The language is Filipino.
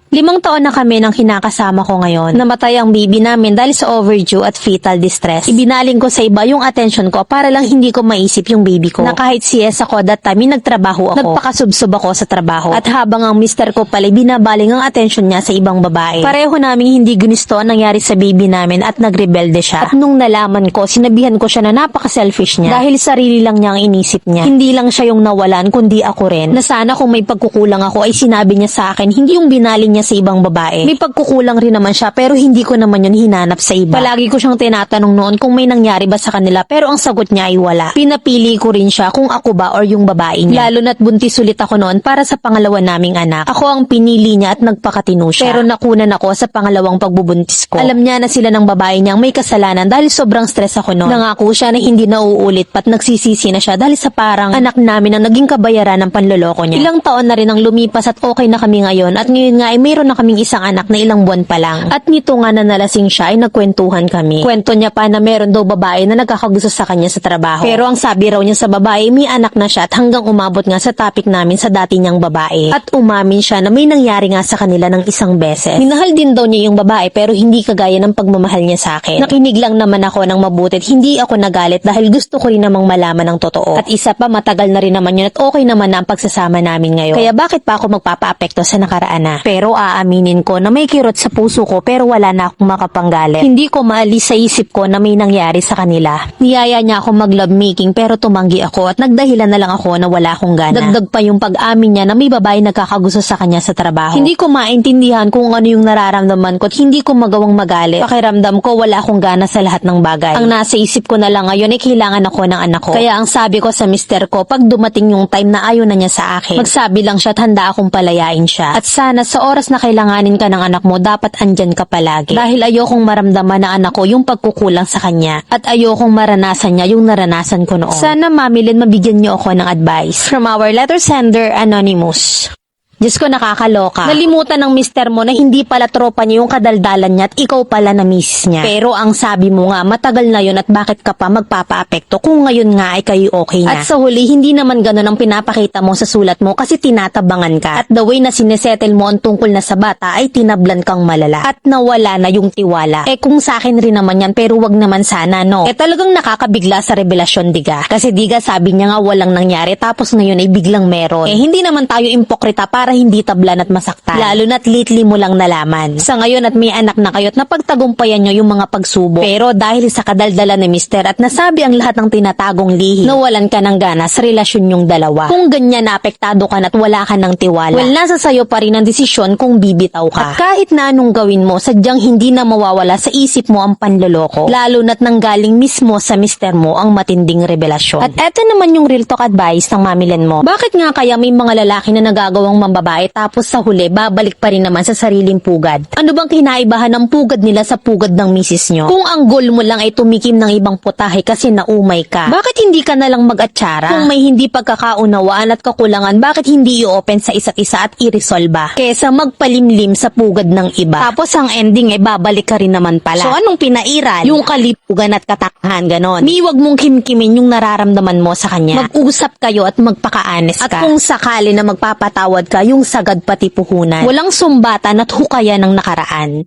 5 taon na kami ng kinakasama ko ngayon. Namatay ang baby namin dahil sa overdue at fetal distress. Ibinaling ko sa iba yung attention ko para lang hindi ko maisip yung baby ko. Na kahit CS ako that time, nagtrabaho ako. Nagpakasubsob ako sa trabaho. At habang ang mister ko pala binabaling ang attention niya sa ibang babae. Pareho naming hindi gusto ang nangyari sa baby namin at nagrebelde siya. At nung nalaman ko, sinabihan ko siya na napaka-selfish niya. Dahil sarili lang niya ang inisip niya. Hindi lang siya yung nawalan, kundi ako rin. Na sana kung may pagkukulang ako ay sinabi niya sa akin, hindi yung binaling niya sa ibang babae. May pagkukulang rin naman siya pero hindi ko naman yun hinanap sa iba. Palagi ko siyang tinatanong noon kung may nangyari ba sa kanila pero ang sagot niya ay wala. Pinapili ko rin siya kung ako ba or yung babae niya. Lalo na't buntis ulit ako noon para sa pangalawa naming anak. Ako ang pinili niya at nagpakatino siya. Pero nakunan ako sa pangalawang pagbubuntis ko. Alam niya na sila ng babae niyang may kasalanan dahil sobrang stress ako noon. Nangako siya na hindi na uulit pat nagsisisi na siya dahil sa parang anak namin ang naging kabayaran ng panloloko niya. Ilang taon na rin ang lumipas at okay na kami ngayon at ngayon nga ay mayroon na kaming isang anak na ilang buwan pa lang. At nito nga na nalasing siya ay nagkwentuhan kami. Kwento niya pa na meron daw babae na nagkakagusto sa kanya sa trabaho. Pero ang sabi raw niya sa babae, may anak na siya at hanggang umabot nga sa topic namin sa dati niyang babae. At umamin siya na may nangyari nga sa kanila ng isang beses. Minahal din daw niya yung babae pero hindi kagaya ng pagmamahal niya sa akin. Nakinig lang naman ako ng mabuti at hindi ako nagalit dahil gusto ko rin namang malaman ng totoo. At isa pa, matagal na rin naman yun at okay naman na ang pagsasama namin ngayon. Kaya bakit pa ako magpapaapekto sa nakaraan na? Pero aaminin ko na may kirot sa puso ko pero wala na akong makapanggalit. Hindi ko maalis sa isip ko na may nangyari sa kanila. Niyaya niya ako mag-love making pero tumanggi ako at nagdahilan na lang ako na wala akong gana. Dagdag pa yung pag-amin niya na may babae nagkakagusto sa kanya sa trabaho. Hindi ko maintindihan kung ano yung nararamdaman ko at hindi ko magawang magalit. Pakiramdam ko wala akong gana sa lahat ng bagay. Ang nasa isip ko na lang ngayon ay kailangan ako ng anak ko. Kaya ang sabi ko sa mister ko, pag dumating yung time na ayaw na niya sa akin, magsabi lang siya at handa akong palayain siya. At sana sa oras na kailanganin ka ng anak mo, dapat andyan ka palagi. Dahil ayokong maramdaman na anak ko yung pagkukulang sa kanya. At ayokong maranasan niya yung naranasan ko noon. Sana mamilin mabigyan niyo ako ng advice. From our letter sender, Anonymous. Diyos ko, nakakaloka. Nalimutan ng mister mo na hindi pala tropa niya yung kadaldalan niya at ikaw pala na miss niya. Pero ang sabi mo nga, matagal na yun at bakit ka pa magpapaapekto kung ngayon nga ay kayo okay na. At sa huli, hindi naman ganun ang pinapakita mo sa sulat mo kasi tinatabangan ka. At the way na sinesettle mo ang tungkol na sa bata ay tinablan kang malala. At nawala na yung tiwala. Kung sa akin rin naman yan pero wag naman sana, no? Talagang nakakabigla sa revelasyon, diga. Kasi diga, sabi niya nga walang nangyari tapos ngayon ay biglang meron. Hindi naman tayo impokrita para hindi tablan at masaktan. Lalo na't lately mo lang nalaman. Sa ngayon at may anak na kayo at napagtagumpayan nyo yung mga pagsubok. Pero dahil sa kadaldala ni mister at nasabi ang lahat ng tinatagong lihim, nawalan ka ng gana sa relasyon yung dalawa. Kung ganyan naapektado ka na at wala ka ng tiwala, well, nasa sayo pa rin ang desisyon kung bibitaw ka. At kahit na anong gawin mo, sadyang hindi na mawawala sa isip mo ang panloloko. Lalo na't nanggaling mismo sa mister mo ang matinding revelasyon. At eto naman yung real talk advice ng mamilen mo. Bakit nga kaya may mga lalaki na nagagawang babae tapos sa huli babalik pa rin naman sa sariling pugad? Ano bang kinaibahan ng pugad nila sa pugad ng misis nyo? Kung ang goal mo lang ay tumikim ng ibang putahe kasi naumay ka, bakit hindi ka na lang mag-atsara? Kung may hindi pagkakaunawaan at kakulangan, bakit hindi i-open sa isa't isa at i-resolba? Kesa magpalimlim sa pugad ng iba. Tapos ang ending ay babalik ka rin naman pala. So anong pinairal? Yung kalipugan at katakahan, ganon. Wag mong kimkimin yung nararamdaman mo sa kanya. Mag-usap kayo at magpaka-honest ka. At kung sakali na magpapatawad ka, yung sagad pati puhunan. Walang sumbatan at hukayan ng nakaraan.